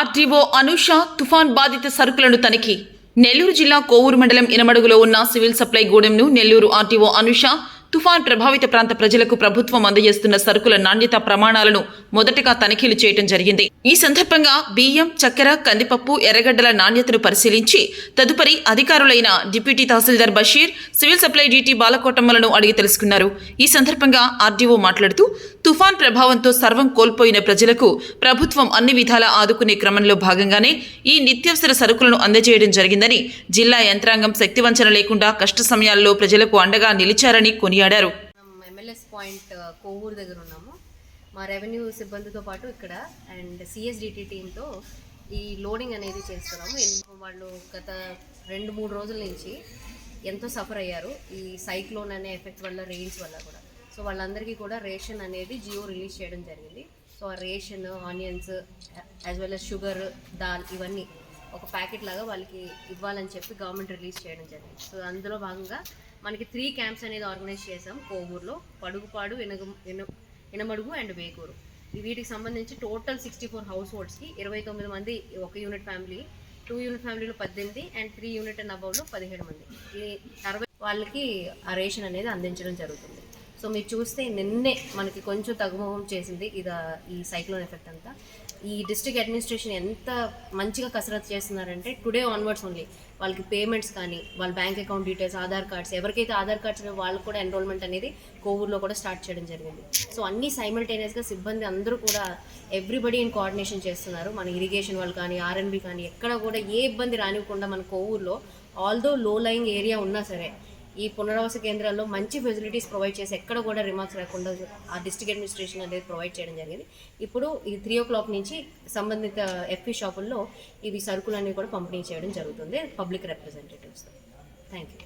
RTO Anusha తుఫాన్ బాధిత సరుకులను తనిఖీ. నెల్లూరు జిల్లా కోవూరు మండలం ఇనమడుగులో ఉన్న సివిల్ సప్లై గూడెంను నెల్లూరు ఆర్టీఓ అనూష తుఫాన్ ప్రభావిత ప్రాంత ప్రజలకు ప్రభుత్వం అందజేస్తున్న సరుకుల నాణ్యత ప్రమాణాలను మొదటగా తనిఖీలు చేయడం జరిగింది. ఈ సందర్భంగా బియ్యం, చక్కెర, కందిపప్పు, ఎర్రగడ్డల నాణ్యతను పరిశీలించి తదుపరి అధికారులైన డిప్యూటీ తహసీల్దార్ బషీర్, సివిల్ సప్లై డీటీ బాలకోటమ్మలను అడిగి తెలుసుకున్నారు. ఈ సందర్భంగా ఆర్డీఓ మాట్లాడుతూ తుఫాన్ ప్రభావంతో సర్వం కోల్పోయిన ప్రజలకు ప్రభుత్వం అన్ని విధాలా ఆదుకునే క్రమంలో భాగంగానే ఈ నిత్యావసర సరుకులను అందజేయడం జరిగిందని, జిల్లా యంత్రాంగం శక్తివంచన లేకుండా కష్ట సమయాల్లో ప్రజలకు అండగా నిలిచారని కొనియాడారు. ఎంఎల్ఎస్ పాయింట్ కోవూరు దగ్గర ఉన్నాము. మా రెవెన్యూ సిబ్బందితో పాటు ఇక్కడ అండ్ సిఎస్డిటి టీంతో ఈ లోడింగ్ అనేది చేస్తున్నాము. వాళ్ళు గత 2-3 రోజుల నుంచి ఎంతో సఫర్ అయ్యారు ఈ సైక్లోన్ అనే ఎఫెక్ట్ వల్ల, రెయిన్స్ వల్ల కూడా. సో వాళ్ళందరికీ కూడా రేషన్ అనేది జియో రిలీజ్ చేయడం జరిగింది. సో ఆ ration, onions as well as sugar, dal ఇవన్నీ ఒక ప్యాకెట్ లాగా వాళ్ళకి ఇవ్వాలని చెప్పి గవర్నమెంట్ రిలీజ్ చేయడం జరిగింది. సో అందులో భాగంగా మనకి 3 క్యాంప్స్ అనేది ఆర్గనైజ్ చేసాం కోవూరులో. పడుగుపాడు, ఇనమడుగు అండ్ వేకూరు. వీటికి సంబంధించి టోటల్ 64 హౌస్ హోల్డ్స్కి 29 మంది ఒక యూనిట్ ఫ్యామిలీ, 2 యూనిట్ ఫ్యామిలీలో 18 అండ్ 3 యూనిట్ అండ్ అబౌవ్లో 17 మంది, ఈ 60 వాళ్ళకి ఆ రేషన్ అనేది అందించడం జరుగుతుంది. సో మీరు చూస్తే నిన్నే మనకి కొంచెం తగ్గుముఖం చేసింది ఈ సైక్లోన్ ఎఫెక్ట్ అంతా. ఈ డిస్ట్రిక్ట్ అడ్మినిస్ట్రేషన్ ఎంత మంచిగా కసరత్తు చేస్తున్నారంటే టుడే ఆన్వర్డ్స్ ఓన్లీ వాళ్ళకి పేమెంట్స్ కానీ, వాళ్ళ bank account details, Aadhaar cards, ఎవరికైతే ఆధార్ కార్డ్స్ వాళ్ళకు కూడా ఎన్రోల్మెంట్ అనేది కోవూరులో కూడా స్టార్ట్ చేయడం జరిగింది. సో అన్ని సైమల్టేనియస్గా సిబ్బంది అందరూ కూడా ఎవ్రీబడి ఇన్ కోఆర్డినేషన్ చేస్తున్నారు. మన ఇరిగేషన్ వాళ్ళు కానీ, ఆర్ఎన్బి కానీ, ఎక్కడ కూడా ఏ ఇబ్బంది రానివ్వకుండా మన కోవూరులో ఆల్దో లో లయింగ్ ఏరియా ఉన్నా సరే ఈ పునరావాస కేంద్రాల్లో మంచి ఫెసిలిటీస్ ప్రొవైడ్ చేసి ఎక్కడ కూడా రిమార్క్స్ రాకుండా ఆ డిస్ట్రిక్ట్ అడ్మినిస్ట్రేషన్ అనేది ప్రొవైడ్ చేయడం జరిగింది. ఇప్పుడు ఈ 3 o'clock నుంచి సంబంధిత ఎఫ్పీ షాపుల్లో ఇవి సరుకులన్నీ కూడా పంపిణీ చేయడం జరుగుతుంది పబ్లిక్ రిప్రజెంటేటివ్స్. Thank you.